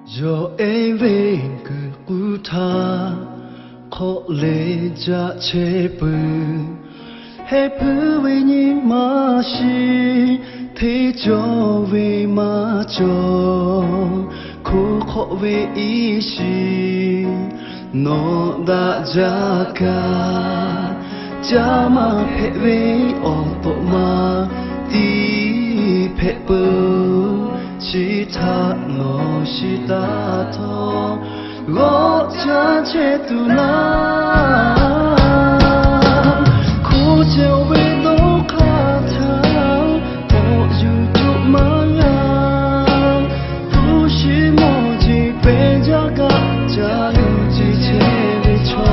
Yo e ve ku tha kho le ja che pu he pu we ni ma shi thế cho về ma cho kho về ý shi no da ja ka cha ma phe về o to ma ti phe pu chỉ tha no shi ta tho go cha che tu na khu chiều về đâu khá thang bỏ dù tụ ma yang tu shi mo ji pe ja ga cha lu ji che về cho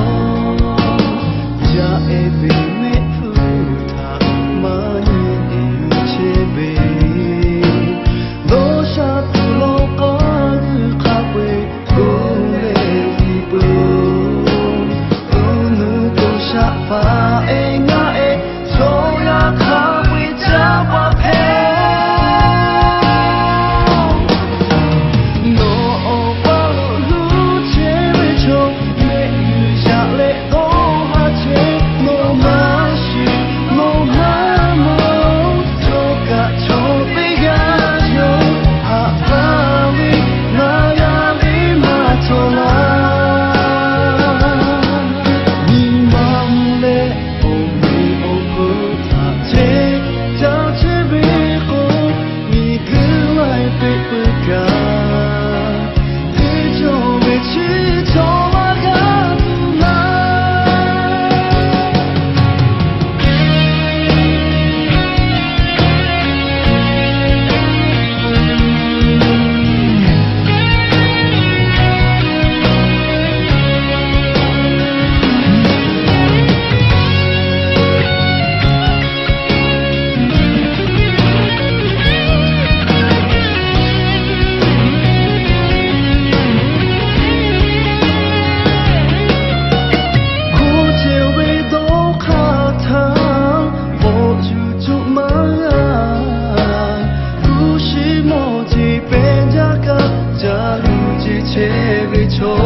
ja e về me phu tha ma ni che về lo sha tu lo ka kha we go le vi bu tu nu tu sha fa e nga e so ya kha we ja wa pe no o pa lu che we cho me yu ja le go ha che no ma shi no ma mo so ka cho pe ga yo ha pa we na ya le ma cho la ni ma le o me o pu ta che ja che be ko ni gu lai pe pu ga te cho me chi cho ma ga tu na khu chiều về đâu khá thang bỏ dù tụ ma yang tu shi mo ji pe ja ga cha lu ji che về cho